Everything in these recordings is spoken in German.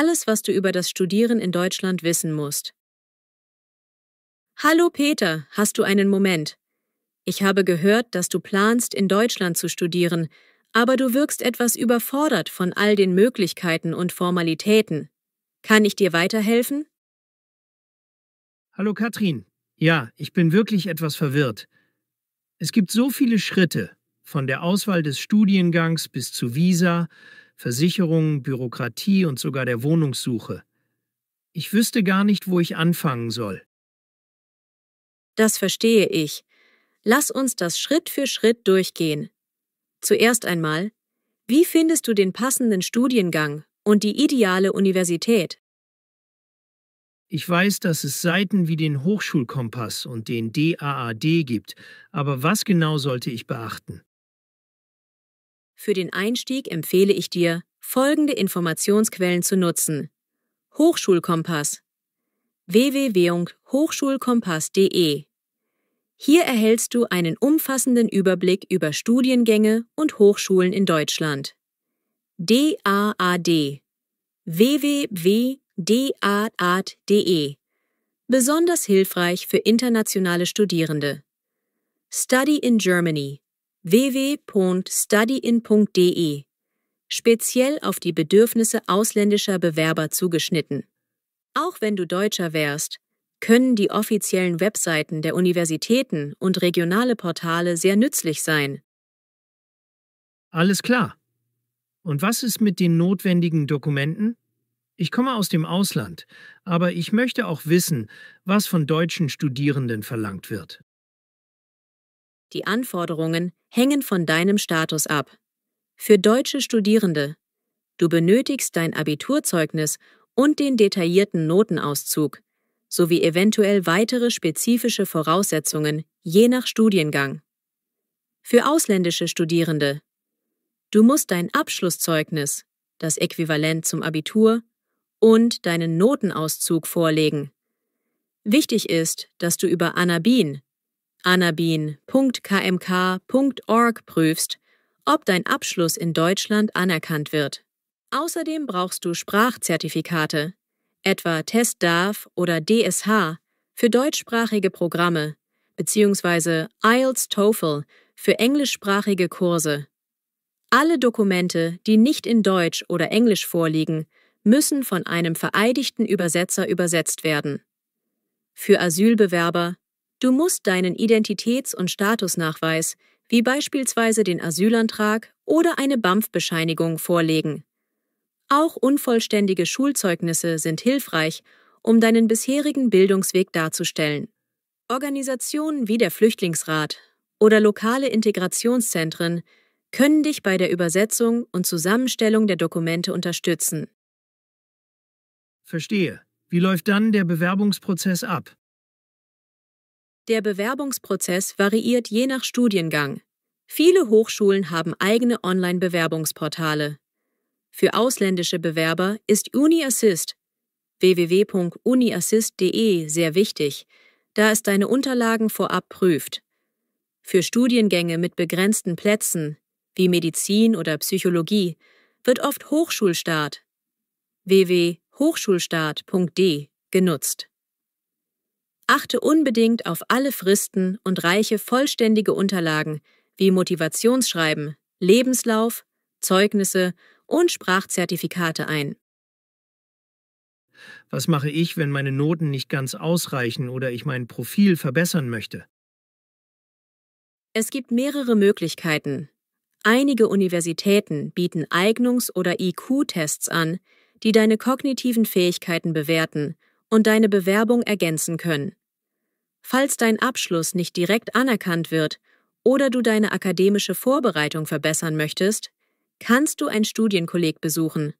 Alles, was du über das Studieren in Deutschland wissen musst. Hallo Peter, hast du einen Moment? Ich habe gehört, dass du planst, in Deutschland zu studieren, aber du wirkst etwas überfordert von all den Möglichkeiten und Formalitäten. Kann ich dir weiterhelfen? Hallo Katrin. Ja, ich bin wirklich etwas verwirrt. Es gibt so viele Schritte, von der Auswahl des Studiengangs bis zu Visa, Versicherung, Bürokratie und sogar der Wohnungssuche. Ich wüsste gar nicht, wo ich anfangen soll. Das verstehe ich. Lass uns das Schritt für Schritt durchgehen. Zuerst einmal, wie findest du den passenden Studiengang und die ideale Universität? Ich weiß, dass es Seiten wie den Hochschulkompass und den DAAD gibt, aber was genau sollte ich beachten? Für den Einstieg empfehle ich dir, folgende Informationsquellen zu nutzen. Hochschulkompass www.hochschulkompass.de. Hier erhältst du einen umfassenden Überblick über Studiengänge und Hochschulen in Deutschland. DAAD www.daad.de. Besonders hilfreich für internationale Studierende. Study in Germany www.studyin.de. Speziell auf die Bedürfnisse ausländischer Bewerber zugeschnitten. Auch wenn du Deutscher wärst, können die offiziellen Webseiten der Universitäten und regionale Portale sehr nützlich sein. Alles klar. Und was ist mit den notwendigen Dokumenten? Ich komme aus dem Ausland, aber ich möchte auch wissen, was von deutschen Studierenden verlangt wird. Die Anforderungen hängen von deinem Status ab. Für deutsche Studierende: Du benötigst dein Abiturzeugnis und den detaillierten Notenauszug, sowie eventuell weitere spezifische Voraussetzungen je nach Studiengang. Für ausländische Studierende: Du musst dein Abschlusszeugnis, das Äquivalent zum Abitur, und deinen Notenauszug vorlegen. Wichtig ist, dass du über anabin.kmk.org prüfst, ob dein Abschluss in Deutschland anerkannt wird. Außerdem brauchst du Sprachzertifikate, etwa TestDaF oder DSH für deutschsprachige Programme bzw. IELTS-TOEFL für englischsprachige Kurse. Alle Dokumente, die nicht in Deutsch oder Englisch vorliegen, müssen von einem vereidigten Übersetzer übersetzt werden. Für Asylbewerber: Du musst deinen Identitäts- und Statusnachweis, wie beispielsweise den Asylantrag oder eine BAMF-Bescheinigung, vorlegen. Auch unvollständige Schulzeugnisse sind hilfreich, um deinen bisherigen Bildungsweg darzustellen. Organisationen wie der Flüchtlingsrat oder lokale Integrationszentren können dich bei der Übersetzung und Zusammenstellung der Dokumente unterstützen. Verstehe. Wie läuft dann der Bewerbungsprozess ab? Der Bewerbungsprozess variiert je nach Studiengang. Viele Hochschulen haben eigene Online-Bewerbungsportale. Für ausländische Bewerber ist UniAssist www.uniassist.de sehr wichtig, da es deine Unterlagen vorab prüft. Für Studiengänge mit begrenzten Plätzen, wie Medizin oder Psychologie, wird oft Hochschulstart www.hochschulstart.de genutzt. Achte unbedingt auf alle Fristen und reiche vollständige Unterlagen wie Motivationsschreiben, Lebenslauf, Zeugnisse und Sprachzertifikate ein. Was mache ich, wenn meine Noten nicht ganz ausreichen oder ich mein Profil verbessern möchte? Es gibt mehrere Möglichkeiten. Einige Universitäten bieten Eignungs- oder IQ-Tests an, die deine kognitiven Fähigkeiten bewerten und deine Bewerbung ergänzen können. Falls dein Abschluss nicht direkt anerkannt wird oder du deine akademische Vorbereitung verbessern möchtest, kannst du ein Studienkolleg besuchen.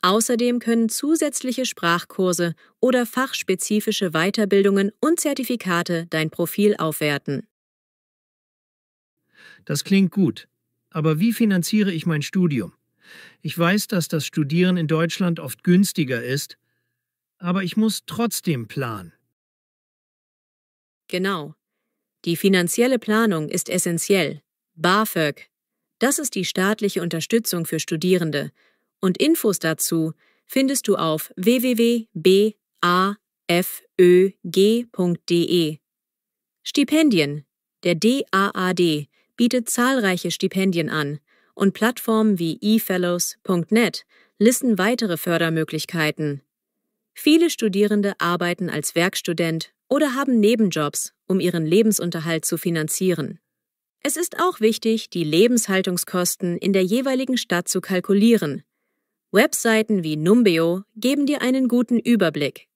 Außerdem können zusätzliche Sprachkurse oder fachspezifische Weiterbildungen und Zertifikate dein Profil aufwerten. Das klingt gut. Aber wie finanziere ich mein Studium? Ich weiß, dass das Studieren in Deutschland oft günstiger ist, aber ich muss trotzdem planen. Genau. Die finanzielle Planung ist essentiell. BAföG. Das ist die staatliche Unterstützung für Studierende. Und Infos dazu findest du auf www.bafög.de. Stipendien. Der DAAD bietet zahlreiche Stipendien an und Plattformen wie efellows.net listen weitere Fördermöglichkeiten. Viele Studierende arbeiten als Werkstudent oder haben Nebenjobs, um ihren Lebensunterhalt zu finanzieren. Es ist auch wichtig, die Lebenshaltungskosten in der jeweiligen Stadt zu kalkulieren. Webseiten wie Numbeo geben dir einen guten Überblick.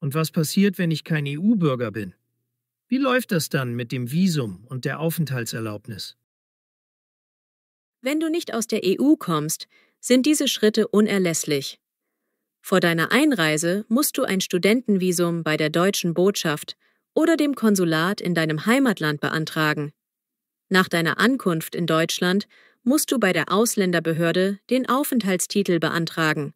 Und was passiert, wenn ich kein EU-Bürger bin? Wie läuft das dann mit dem Visum und der Aufenthaltserlaubnis? Wenn du nicht aus der EU kommst, sind diese Schritte unerlässlich. Vor deiner Einreise musst du ein Studentenvisum bei der deutschen Botschaft oder dem Konsulat in deinem Heimatland beantragen. Nach deiner Ankunft in Deutschland musst du bei der Ausländerbehörde den Aufenthaltstitel beantragen.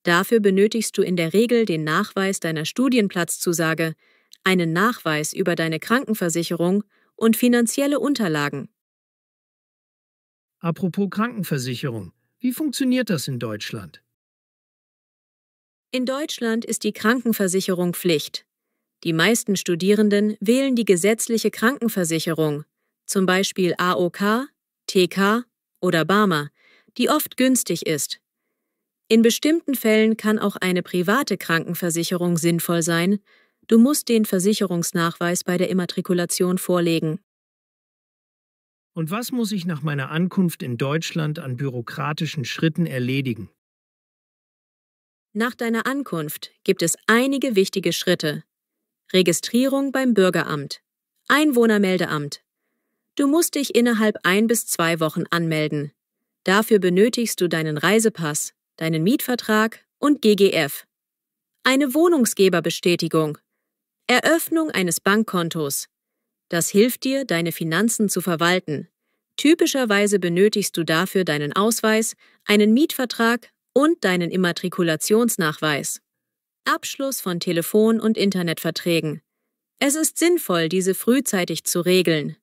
Dafür benötigst du in der Regel den Nachweis deiner Studienplatzzusage, einen Nachweis über deine Krankenversicherung und finanzielle Unterlagen. Apropos Krankenversicherung, wie funktioniert das in Deutschland? In Deutschland ist die Krankenversicherung Pflicht. Die meisten Studierenden wählen die gesetzliche Krankenversicherung, zum Beispiel AOK, TK oder BARMER, die oft günstig ist. In bestimmten Fällen kann auch eine private Krankenversicherung sinnvoll sein. Du musst den Versicherungsnachweis bei der Immatrikulation vorlegen. Und was muss ich nach meiner Ankunft in Deutschland an bürokratischen Schritten erledigen? Nach deiner Ankunft gibt es einige wichtige Schritte. Registrierung beim Bürgeramt, Einwohnermeldeamt. Du musst dich innerhalb 1 bis 2 Wochen anmelden. Dafür benötigst du deinen Reisepass, deinen Mietvertrag und GGF. Eine Wohnungsgeberbestätigung. Eröffnung eines Bankkontos. Das hilft dir, deine Finanzen zu verwalten. Typischerweise benötigst du dafür deinen Ausweis, einen Mietvertrag und deinen Immatrikulationsnachweis. Abschluss von Telefon- und Internetverträgen. Es ist sinnvoll, diese frühzeitig zu regeln.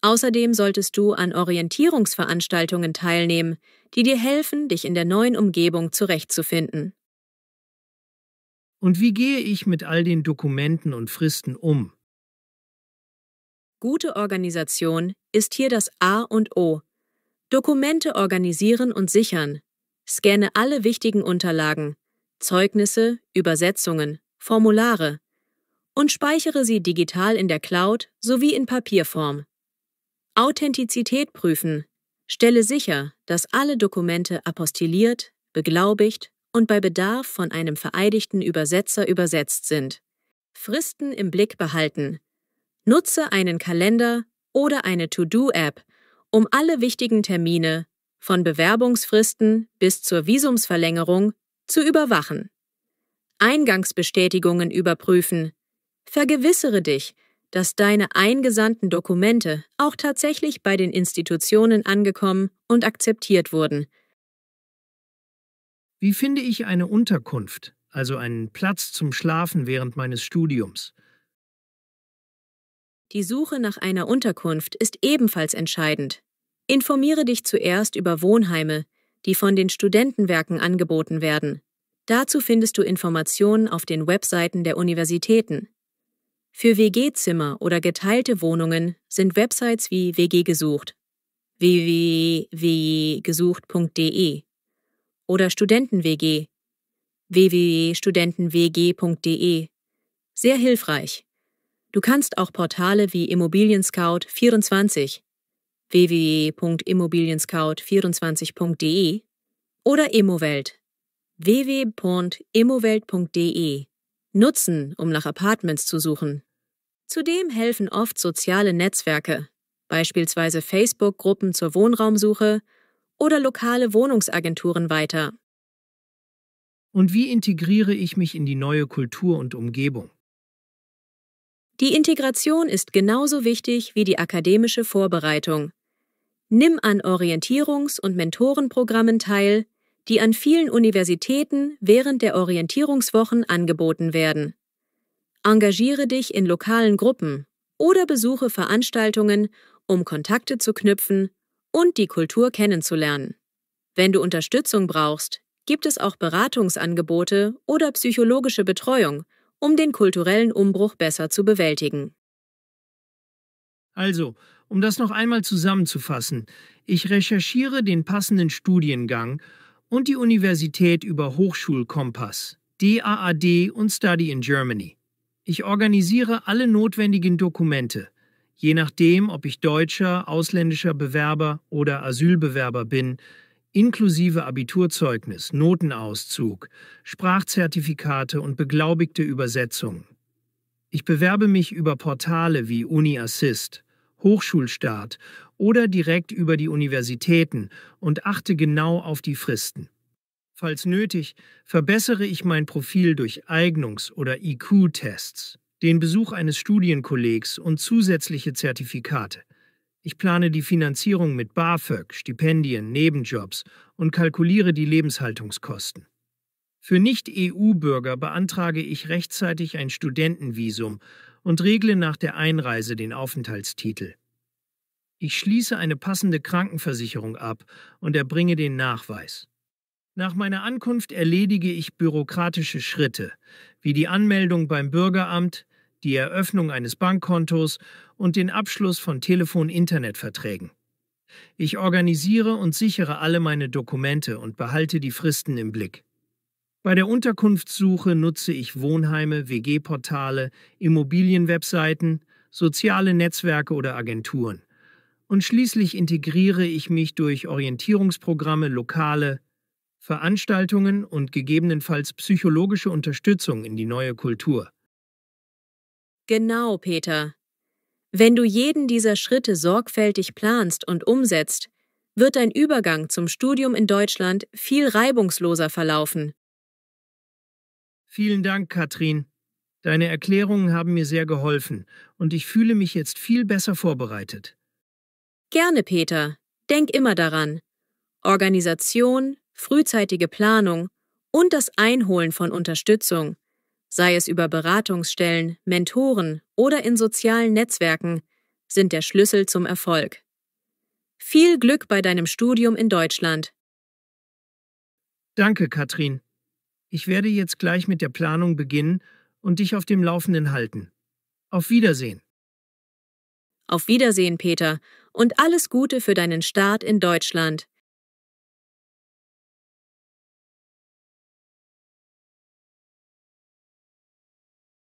Außerdem solltest du an Orientierungsveranstaltungen teilnehmen, die dir helfen, dich in der neuen Umgebung zurechtzufinden. Und wie gehe ich mit all den Dokumenten und Fristen um? Gute Organisation ist hier das A und O. Dokumente organisieren und sichern. Scanne alle wichtigen Unterlagen, Zeugnisse, Übersetzungen, Formulare und speichere sie digital in der Cloud sowie in Papierform. Authentizität prüfen. Stelle sicher, dass alle Dokumente apostilliert, beglaubigt und bei Bedarf von einem vereidigten Übersetzer übersetzt sind. Fristen im Blick behalten. Nutze einen Kalender oder eine To-Do-App, um alle wichtigen Termine, von Bewerbungsfristen bis zur Visumsverlängerung, zu überwachen. Eingangsbestätigungen überprüfen. Vergewissere dich, dass deine eingesandten Dokumente auch tatsächlich bei den Institutionen angekommen und akzeptiert wurden. Wie finde ich eine Unterkunft, also einen Platz zum Schlafen während meines Studiums? Die Suche nach einer Unterkunft ist ebenfalls entscheidend. Informiere dich zuerst über Wohnheime, die von den Studentenwerken angeboten werden. Dazu findest du Informationen auf den Webseiten der Universitäten. Für WG-Zimmer oder geteilte Wohnungen sind Websites wie WG Gesucht, www.gesucht.de oder Studenten-WG, www.studentenwg.de sehr hilfreich. Du kannst auch Portale wie Immobilien-Scout24, www.immobilienscout24.de oder Immowelt, www.immowelt.de nutzen, um nach Apartments zu suchen. Zudem helfen oft soziale Netzwerke, beispielsweise Facebook-Gruppen zur Wohnraumsuche oder lokale Wohnungsagenturen weiter. Und wie integriere ich mich in die neue Kultur und Umgebung? Die Integration ist genauso wichtig wie die akademische Vorbereitung. Nimm an Orientierungs- und Mentorenprogrammen teil, die an vielen Universitäten während der Orientierungswochen angeboten werden. Engagiere dich in lokalen Gruppen oder besuche Veranstaltungen, um Kontakte zu knüpfen und die Kultur kennenzulernen. Wenn du Unterstützung brauchst, gibt es auch Beratungsangebote oder psychologische Betreuung, um den kulturellen Umbruch besser zu bewältigen. Also, um das noch einmal zusammenzufassen, ich recherchiere den passenden Studiengang und die Universität über Hochschulkompass, DAAD und Study in Germany. Ich organisiere alle notwendigen Dokumente, je nachdem, ob ich deutscher, ausländischer Bewerber oder Asylbewerber bin, inklusive Abiturzeugnis, Notenauszug, Sprachzertifikate und beglaubigte Übersetzungen. Ich bewerbe mich über Portale wie UniAssist, Hochschulstart oder direkt über die Universitäten und achte genau auf die Fristen. Falls nötig, verbessere ich mein Profil durch Eignungs- oder IQ-Tests, den Besuch eines Studienkollegs und zusätzliche Zertifikate. Ich plane die Finanzierung mit BAföG, Stipendien, Nebenjobs und kalkuliere die Lebenshaltungskosten. Für Nicht-EU-Bürger beantrage ich rechtzeitig ein Studentenvisum und regle nach der Einreise den Aufenthaltstitel. Ich schließe eine passende Krankenversicherung ab und erbringe den Nachweis. Nach meiner Ankunft erledige ich bürokratische Schritte, wie die Anmeldung beim Bürgeramt, die Eröffnung eines Bankkontos und den Abschluss von Telefon-Internet-Verträgen. Ich organisiere und sichere alle meine Dokumente und behalte die Fristen im Blick. Bei der Unterkunftssuche nutze ich Wohnheime, WG-Portale, Immobilienwebseiten, soziale Netzwerke oder Agenturen. Und schließlich integriere ich mich durch Orientierungsprogramme, lokale Veranstaltungen und gegebenenfalls psychologische Unterstützung in die neue Kultur. Genau, Peter. Wenn du jeden dieser Schritte sorgfältig planst und umsetzt, wird dein Übergang zum Studium in Deutschland viel reibungsloser verlaufen. Vielen Dank, Katrin. Deine Erklärungen haben mir sehr geholfen und ich fühle mich jetzt viel besser vorbereitet. Gerne, Peter. Denk immer daran. Organisation, frühzeitige Planung und das Einholen von Unterstützung, sei es über Beratungsstellen, Mentoren oder in sozialen Netzwerken, sind der Schlüssel zum Erfolg. Viel Glück bei deinem Studium in Deutschland. Danke, Katrin. Ich werde jetzt gleich mit der Planung beginnen und dich auf dem Laufenden halten. Auf Wiedersehen. Auf Wiedersehen, Peter, und alles Gute für deinen Start in Deutschland.